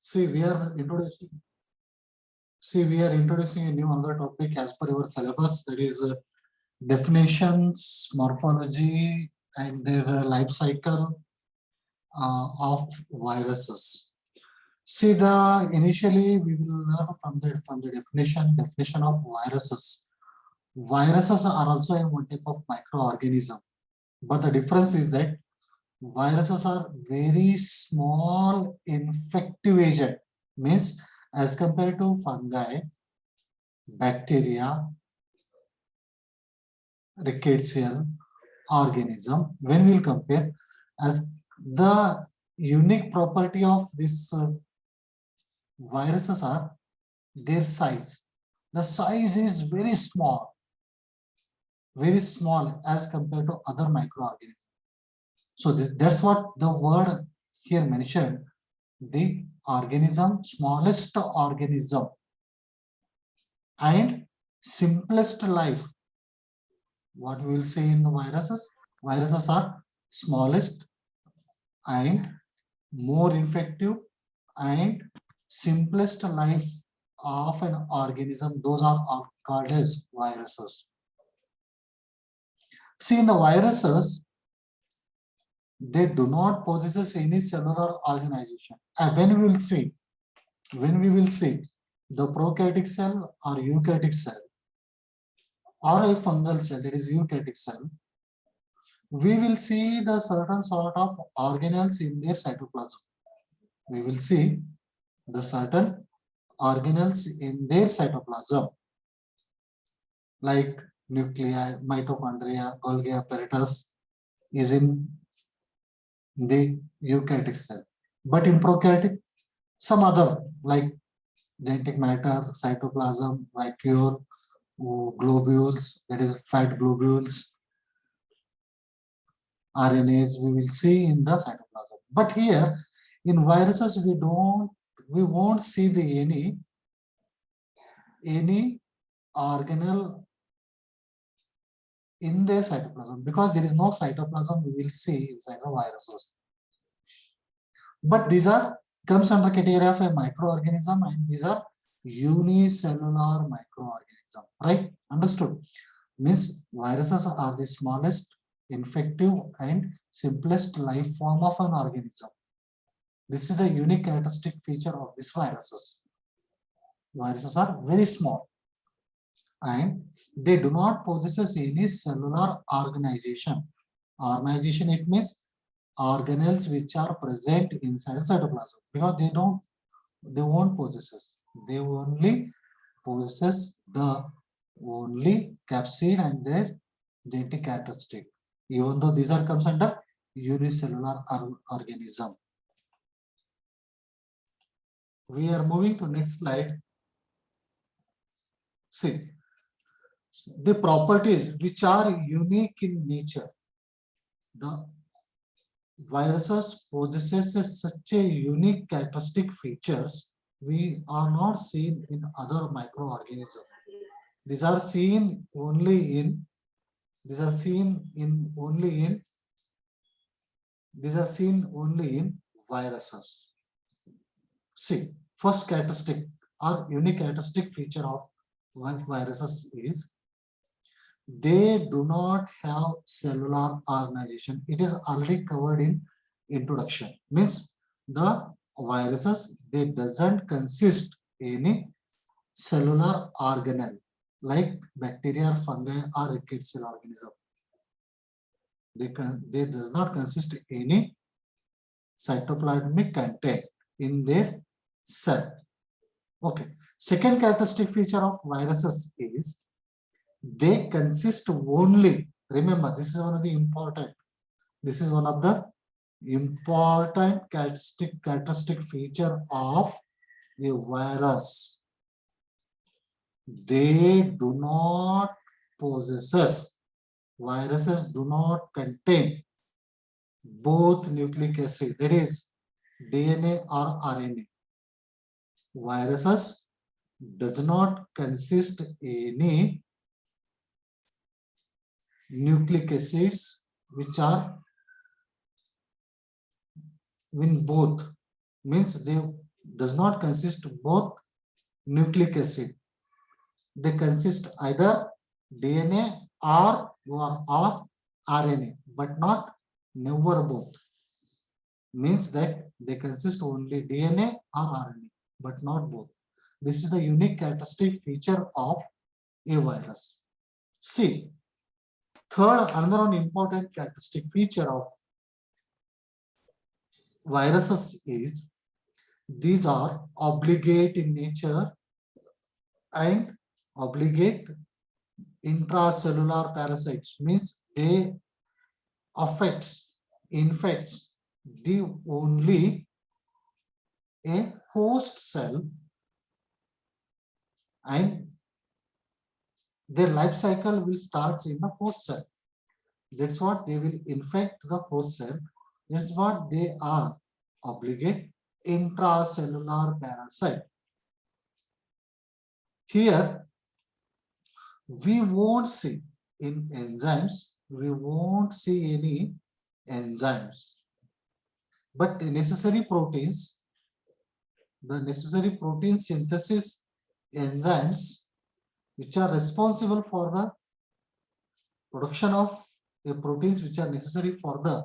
See, we are introducing a new another topic as per your syllabus, that is definitions, morphology, and their life cycle of viruses. See, the initially we will learn from the definition of viruses. Viruses are also a one type of microorganism, but the difference is that viruses are very small infective agent, means as compared to fungi, bacteria, rickettsial organism, when we'll compare, as the unique property of this viruses are their size. The size is very small as compared to other microorganisms. So that's what the word here mentioned, the organism, smallest organism and simplest life. What we will say in the viruses are smallest and more infective and simplest life of an organism. Those are called as viruses. See, in the viruses, they do not possess any cellular organization. And when we will see the prokaryotic cell or eukaryotic cell or a fungal cell, that is eukaryotic cell, we will see the certain sort of organelles in their cytoplasm. We will see the certain organelles in their cytoplasm, like nuclei, mitochondria, Golgi apparatus is in the eukaryotic cell. But in prokaryotic, some other like genetic matter, cytoplasm, vacuole, globules, that is fat globules, RNAs, we will see in the cytoplasm. But here in viruses, we won't see the any organelle in their cytoplasm, because there is no cytoplasm we will see inside the viruses. But these comes under category of a microorganism, and these are unicellular microorganism, right? Understood? Means viruses are the smallest, infective and simplest life form of an organism. This is the unique characteristic feature of these viruses. Viruses are very small and they do not possess any cellular organization. Organization, it means organelles which are present inside cytoplasm, because they won't possess. They only possess the capsid and their genetic characteristic, even though these are comes under unicellular organism. We are moving to next slide. See, the properties which are unique in nature. The viruses possesses such a unique characteristic features we are not seen in other microorganisms. These are seen only in viruses. See, first characteristic or unique characteristic feature of viruses is they do not have cellular organization. It is already covered in introduction. Means the viruses, they doesn't consist any cellular organelle like bacteria, fungi or rickettsial organism. They does not consist any cytoplasmic content in their cell. Okay. Second characteristic feature of viruses is they consist only, remember this is one of the important characteristic feature of a virus. Viruses do not contain both nucleic acid, that is DNA or RNA. Viruses does not consist any nucleic acids which are in both, means does not consist both nucleic acid. They consist either DNA or RNA, but not never both. Means that they consist only DNA or RNA, but not both. This is the unique characteristic feature of a virus. See, third, another one important characteristic feature of viruses is these are obligate in nature and obligate intracellular parasites, means they infects the only a host cell, and their life cycle will start in the host cell. That's what they will infect the host cell. That's what they are, obligate intracellular parasite. Here, we won't see in enzymes, we won't see any enzymes, but the necessary protein synthesis enzymes, which are responsible for the production of the proteins which are necessary for the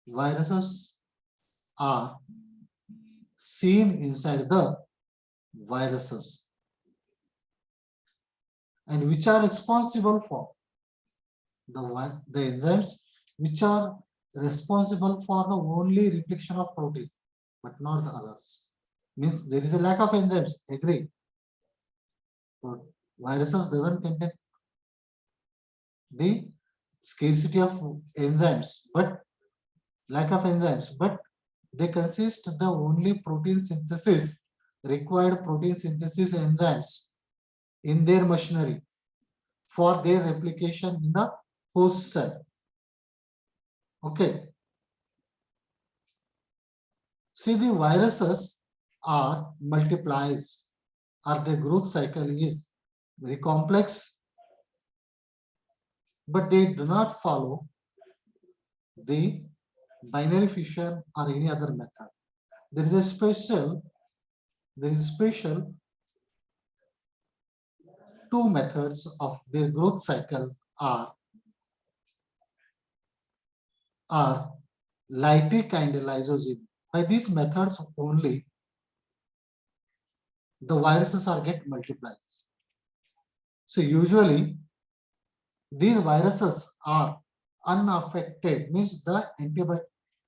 viruses, are seen inside the viruses, and which are responsible for the enzymes which are responsible for the only replication of protein, but not the others. Means there is a lack of enzymes, agree. But viruses doesn't contain the scarcity of enzymes, but lack of enzymes, but they consist the only protein synthesis, required protein synthesis enzymes in their machinery for their replication in the host cell. Okay. See, the viruses are multiplies, or their growth cycle is very complex, but they do not follow the binary fission or any other method. There is a special two methods of their growth cycle are lytic and lysozyme. By these methods only, the viruses are get multiplied. So usually these viruses are unaffected, means the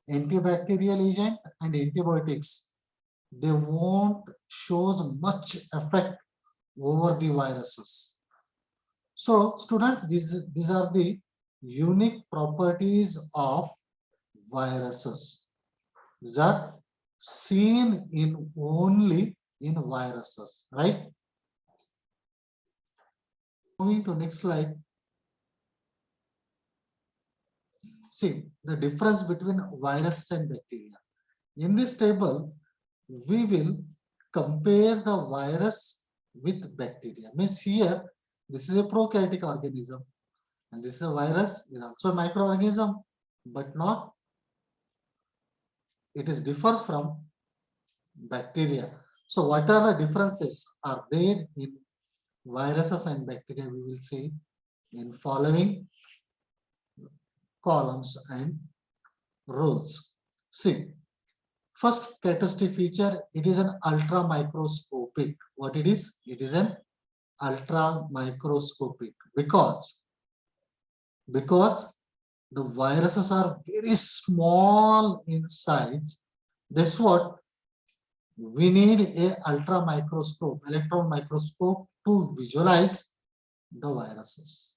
antibacterial agent and antibiotics, they won't show much effect over the viruses. So students, these are the unique properties of viruses. These are seen in only in viruses, right? Moving to next slide. See the difference between viruses and bacteria. In this table, we will compare the virus with bacteria. Means here, this is a prokaryotic organism, and this is a virus, is also a microorganism, but not, it is differs from bacteria. So what are the differences are there in viruses and bacteria? We will see in following columns and rows. See, first characteristic feature, it is an ultra microscopic. What it is? It is an ultra microscopic because the viruses are very small in size. That's what we need a ultra microscope, electron microscope to visualize the viruses.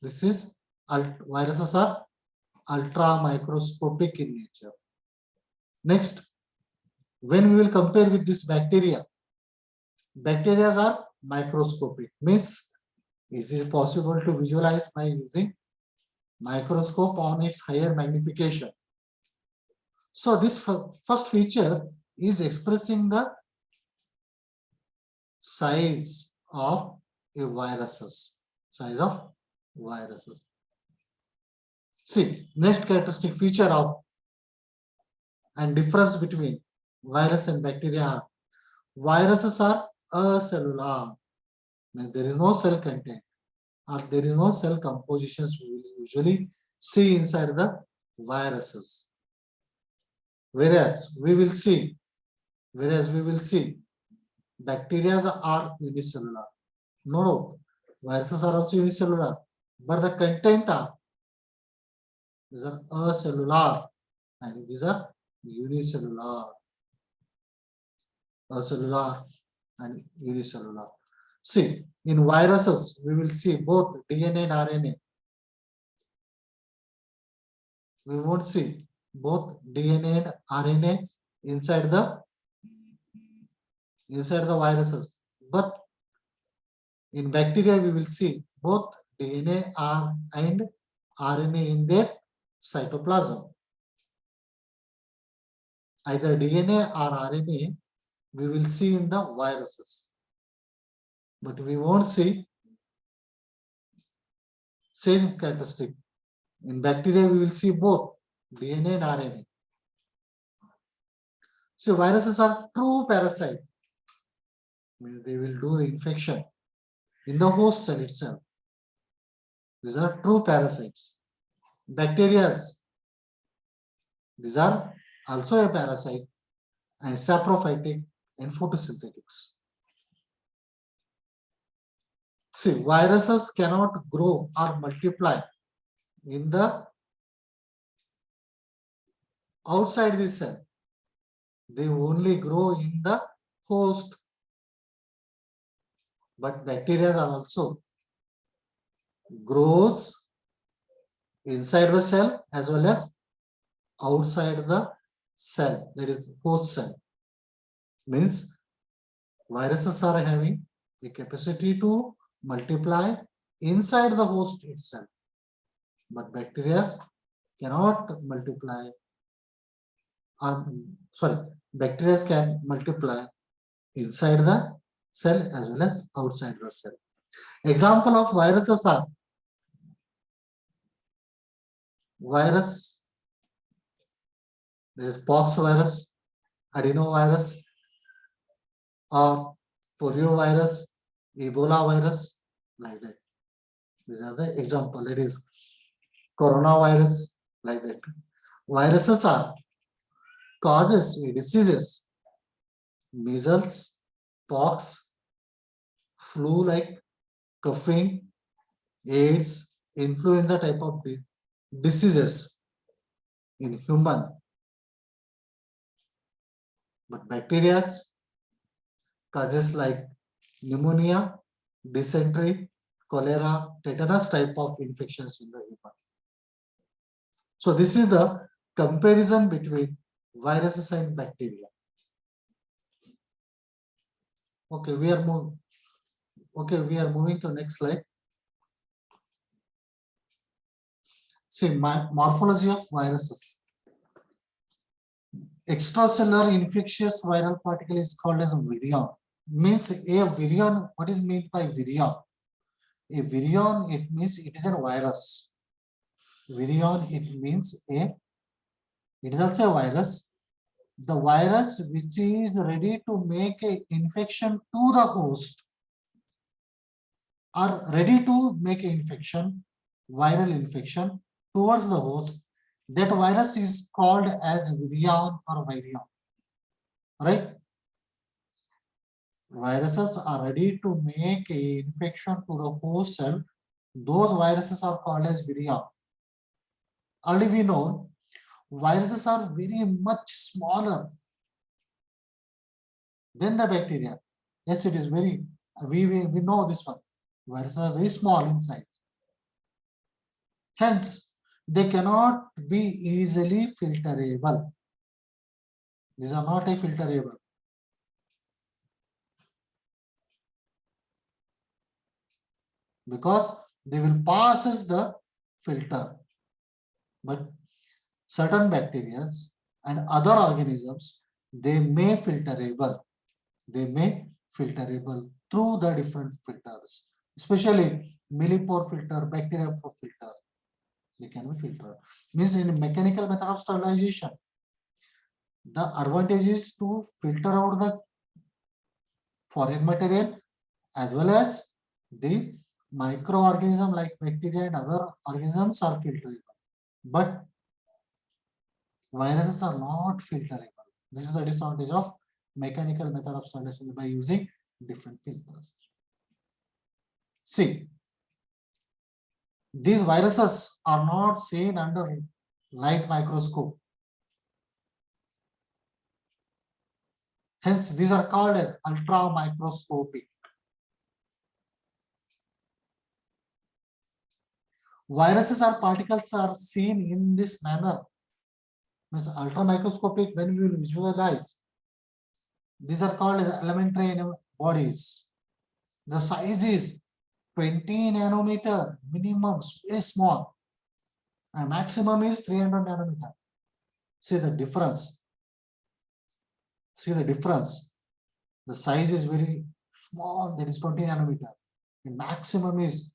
This is viruses are ultra microscopic in nature. Next, when we will compare with this bacteria, bacteria are microscopic. Means is it possible to visualize by using microscope on its higher magnification. So this first feature is expressing the size of a viruses. Size of viruses. See, next characteristic feature of and difference between Virus and bacteria are. Viruses are acellular. There is no cell content or there is no cell compositions we will usually see inside the viruses. Whereas we will see bacteria are unicellular. No, viruses are also unicellular, but the content are these are acellular and these are unicellular. Acellular and unicellular. See, in viruses, we will see both DNA and RNA. We won't see both DNA and RNA inside the viruses. But in bacteria, we will see both DNA and RNA in their cytoplasm. Either DNA or RNA we will see in the viruses. But we won't see same characteristic. In bacteria, we will see both DNA and RNA. So viruses are true parasite. Means they will do the infection in the host cell itself. These are true parasites. Bacteria, these are also a parasite and saprophytic and photosynthetics. See, viruses cannot grow or multiply in the outside the cell. They only grow in the host. But bacteria are also grows inside the cell as well as outside the cell, that is host cell. Means viruses are having the capacity to multiply inside the host itself, but bacteria cannot multiply. Bacteria can multiply inside the cell as well as outside the cell. Example of viruses are virus. There is pox virus, adenovirus, or poliovirus, Ebola virus, like that. These are the example. It is coronavirus, like that. Viruses are causes diseases, measles, pox, flu like coughing, AIDS, influenza type of diseases in human. But bacteria causes like pneumonia, dysentery, cholera, tetanus type of infections in the human. So this is the comparison between viruses and bacteria. Okay, we are moving to next slide. See, morphology of viruses. Extracellular infectious viral particle is called as a virion. Means a virion, what is meant by virion? A virion, it means it is a virus. Virion, it means it is also a virus. The virus which is ready to make an infection to the host or ready to make an infection, viral infection towards the host, that virus is called as virion or virion, right? Viruses are ready to make an infection to the host cell. Those viruses are called as virion. Already we know viruses are very much smaller than the bacteria. Yes, it is very, we know this one. Viruses are very small in size. Hence, they cannot be easily filterable. These are not a filterable. Because they will pass as the filter. But certain bacteria and other organisms, they may filterable. They may filterable through the different filters, especially millipore filter, bacteria filter. They can be filtered. Means in mechanical method of sterilization, The advantage is to filter out the foreign material as well as the microorganism like bacteria and other organisms are filterable. But viruses are not filterable. This is the disadvantage of mechanical method of sterilization by using different filters. See, these viruses are not seen under light microscope. Hence, these are called as ultra microscopic. Viruses or particles are seen in this manner. Means ultra microscopic when we will visualize. These are called as elementary bodies. The size is 20 nanometer minimum, very small, and maximum is 300 nanometer. See the difference. See the difference. The size is very small, that is 20 nanometer. The maximum is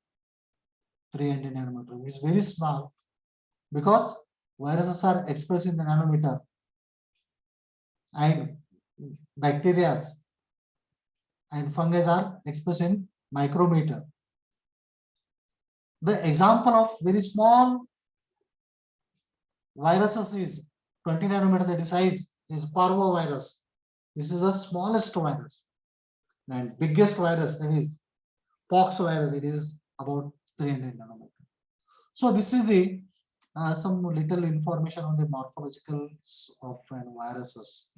300 nanometer. It's very small because viruses are expressed in the nanometer and bacteria and fungi are expressed in micrometer. The example of very small viruses is 20 nanometer, that is size is parvovirus. This is the smallest virus. And biggest virus, that is pox virus, it is about 300 nanometer. So this is the some little information on the morphological of viruses.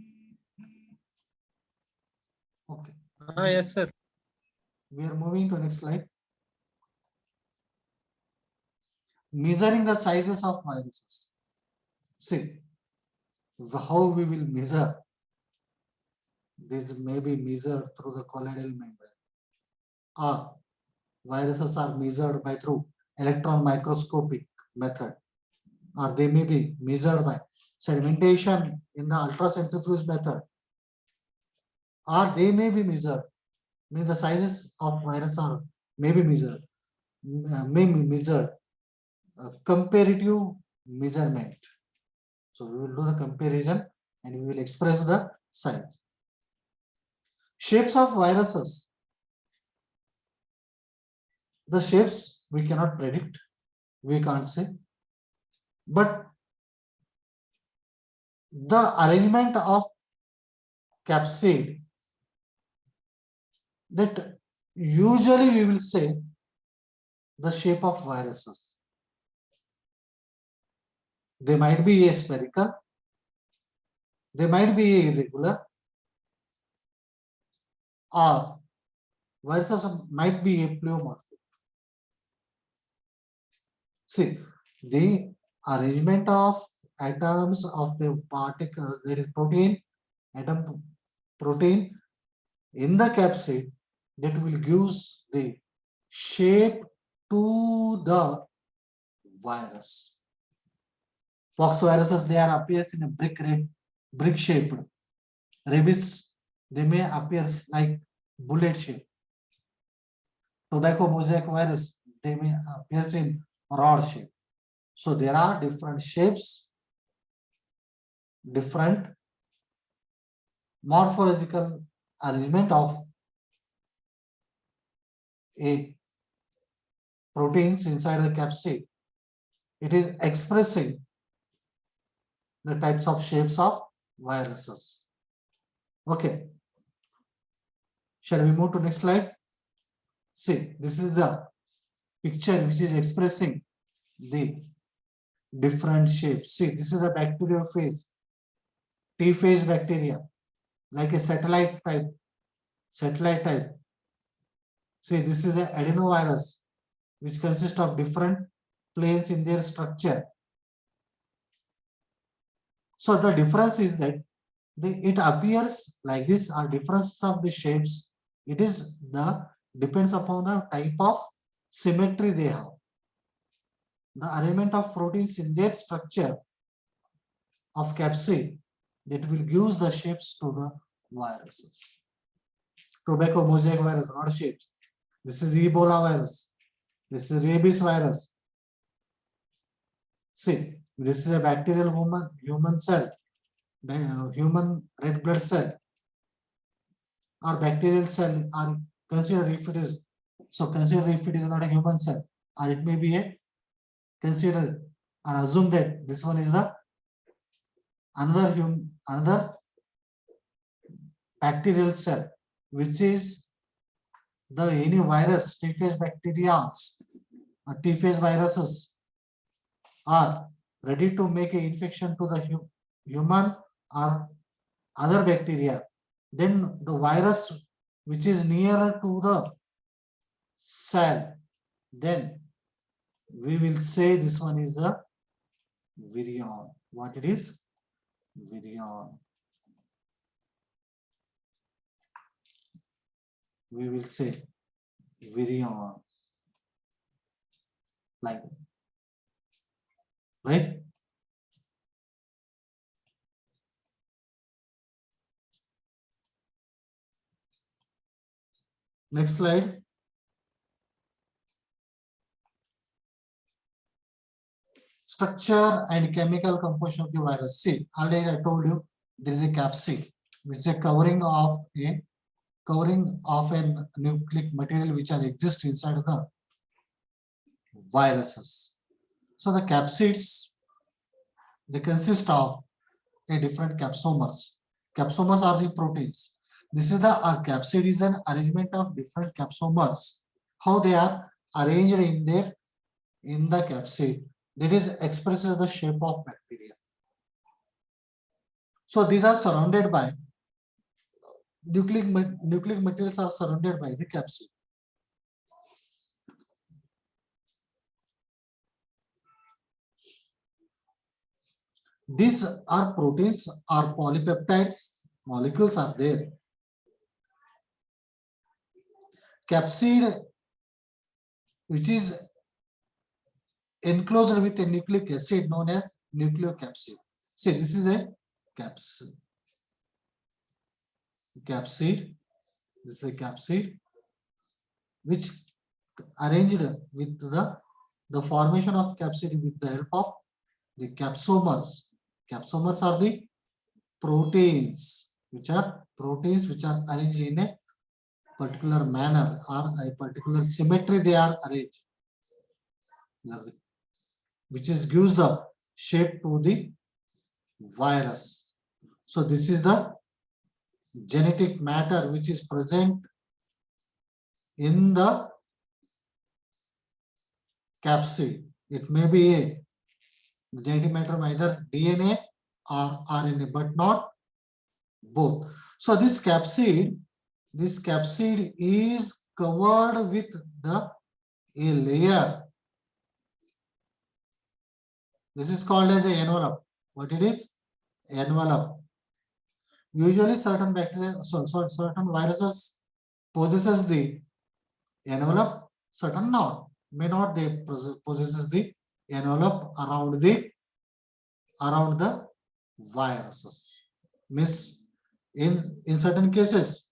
Okay. Yes, sir. We are moving to next slide. Measuring the sizes of viruses. See how we will measure. This may be measured through the colloidal membrane. Viruses are measured by through electron microscopic method, or they may be measured by sedimentation in the ultracentrifuge method, or they may be measured. Means the sizes of virus are may be measured, comparative measurement. So we will do the comparison and we will express the size. Shapes of viruses. The shapes we cannot predict, we can't say, but the arrangement of capsid, that usually we will say the shape of viruses. They might be a spherical, they might be irregular, or viruses might be a pleomorphic. See, the arrangement of atoms of the particle, that is protein, atom protein in the capsid, that will give the shape to the virus. Pox viruses, they are appears in a brick shaped. Rabies, they may appear like bullet shape. Tobacco mosaic virus, they may appear in rod shape. So there are different shapes, different morphological arrangement of a proteins inside the capsid. It is expressing the types of shapes of viruses. Okay. Shall we move to next slide? See, this is the picture which is expressing the different shapes. See, this is a bacteriophage, T-phase bacteria, like a satellite type. See, this is an adenovirus, which consists of different planes in their structure. So the difference is that it appears like this, or difference of the shapes. It is depends upon the type of symmetry they have. The arrangement of proteins in their structure of capsid, that will give the shapes to the viruses. Tobacco mosaic virus, not shapes. This is Ebola virus. This is rabies virus. See, this is a bacterial human cell. human red blood cell or bacterial cell are considered if it is so consider if it is not a human cell, or it may be a consider or assume that this one is the another bacterial cell, which is the any virus, T-phase bacteria or T-phase viruses are ready to make an infection to the human or other bacteria, then the virus which is nearer to the cell, then we will say this one is a virion. What it is? Virion. We will say virion. Like that. Right? Next slide. Structure and chemical composition of the virus. See, already I told you there is a capsid, which is a covering of a nucleic material which are exist inside the viruses. So the capsids, they consist of a different capsomers. Capsomers are the proteins. This is the capsid is an arrangement of different capsomers. How they are arranged in the capsid, that is expresses the shape of bacteria. So these are surrounded by nucleic materials are surrounded by the capsid. These are proteins or polypeptides, molecules are there. Capsid, which is enclosed with a nucleic acid known as nucleocapsid. See, this is a capsid. This is a capsid which arranged with the formation of capsid with the help of the capsomers. Capsomers are the proteins which are arranged in a particular manner or a particular symmetry. They are arranged, which gives the shape to the virus. So this is the genetic matter which is present in the capsid. It may be a genetic matter either DNA or RNA, but not both. So this capsid is covered with a layer. This is called as an envelope. What it is? Envelope. Usually certain bacteria, certain viruses possesses the envelope, certain not. May not they possesses the envelope around the viruses. Means in certain cases,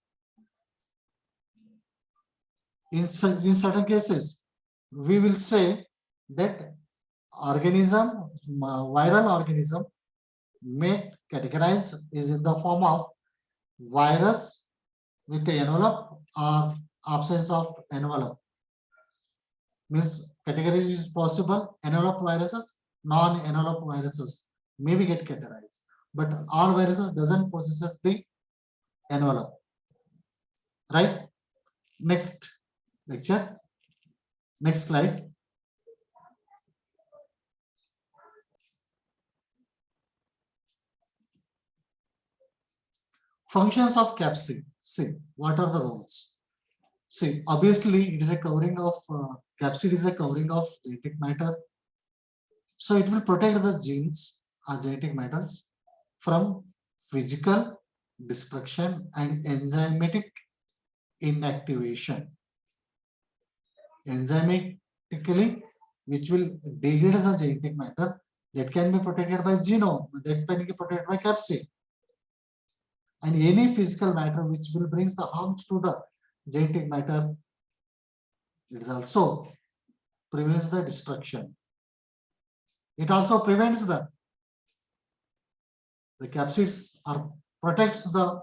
in certain cases, we will say that viral organism may categorize is in the form of virus with the envelope or absence of envelope. Means category is possible. Envelope viruses, non-envelope viruses maybe get categorized, but all viruses doesn't possess the envelope. Right? Next lecture. Next slide. Functions of capsid. See, what are the roles? See, obviously, it is a covering of capsid is a covering of genetic matter. So it will protect the genes or genetic matters from physical destruction and enzymatic inactivation. Enzymatically, which will degrade the genetic matter, that can be protected by genome, that can be protected by capsid. And any physical matter which will bring the harms to the genetic matter, it also prevents the destruction. It also prevents the The capsids are protects the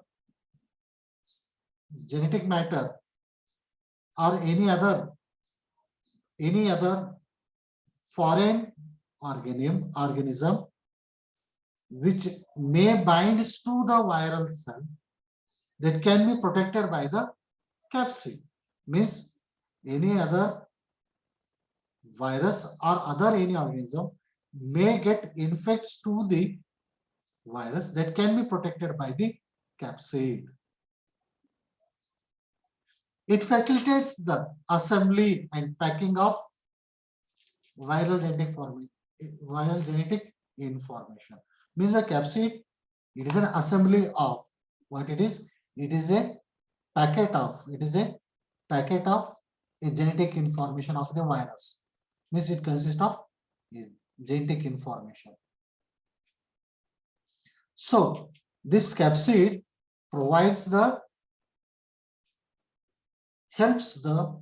genetic matter or any other foreign organism which may bind to the viral cell that can be protected by the capsid. Means any other virus or other any organism may get infects to the virus that can be protected by the capsid. It facilitates the assembly and packing of viral genetic information. Means the capsid, it is an assembly of what it is. It is a packet of a genetic information of the virus. Means it consists of genetic information. So this capsid provides helps the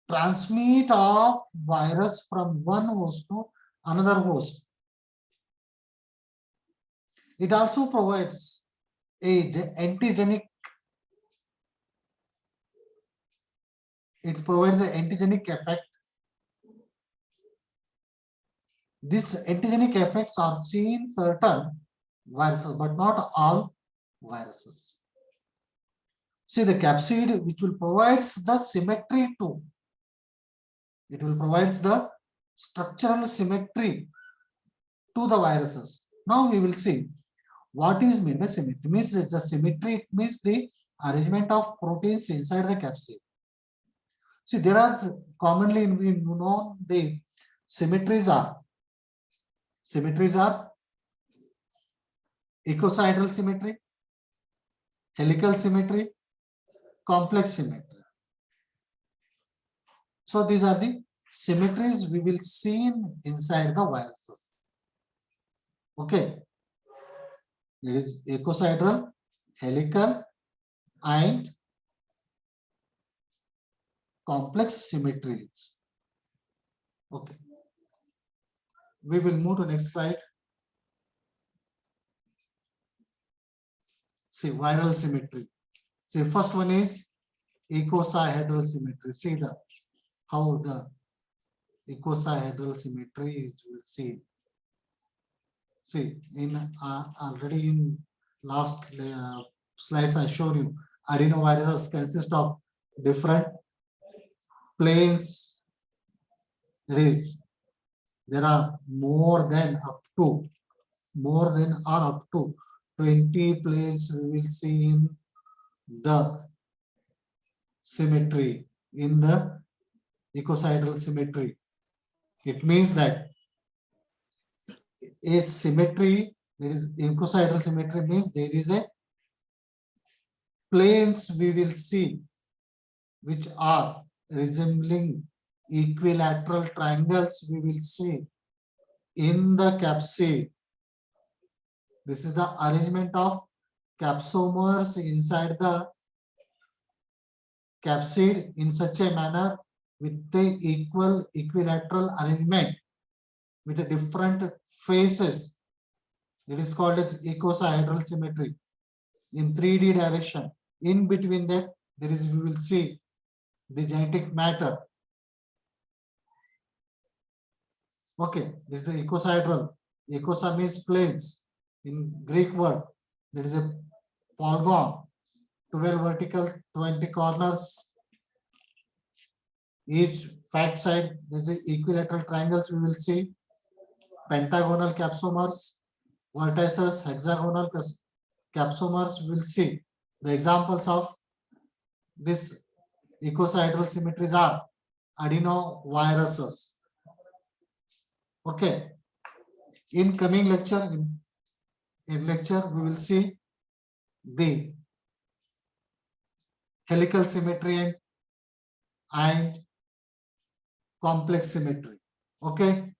transmit of virus from one host to another host. It also provides antigenic. It provides an antigenic effect. These antigenic effects are seen in certain viruses, but not all viruses. See the capsid, which will provide the symmetry to. It will provide the structural symmetry to the viruses. Now we will see what is meant by symmetry. Means that the symmetry means the arrangement of proteins inside the capsid. See, there are commonly known the symmetries are ecosidal symmetry, helical symmetry, complex symmetry. So these are the symmetries we will see inside the viruses. Okay. There is ecosidal, helical, and complex symmetries. Okay. We will move to next slide. See viral symmetry. See first one is icosahedral symmetry. See how the icosahedral symmetry is will see. See in already in last slides I showed you adenoviruses consist of different planes. There are more than up to 20 planes we will see in the symmetry, in the ecosidal symmetry. It means that a symmetry, there is ecosidal symmetry means there is a planes we will see which are resembling equilateral triangles we will see in the capsid. This is the arrangement of capsomers inside the capsid in such a manner with the equilateral arrangement with the different faces. It is called as icosahedral symmetry in 3D direction. In between that, we will see the genetic matter. Okay, this is the icosahedral. Icosa means planes. In Greek word, there is a polygon, 12 vertical, 20 corners. Each fat side, there is equilateral triangles we will see. Pentagonal capsomers, vertices, hexagonal capsomers we will see. The examples of this icosahedral symmetries are adenoviruses. Okay. In coming lecture, in lecture we will see the helical symmetry and complex symmetry. Okay.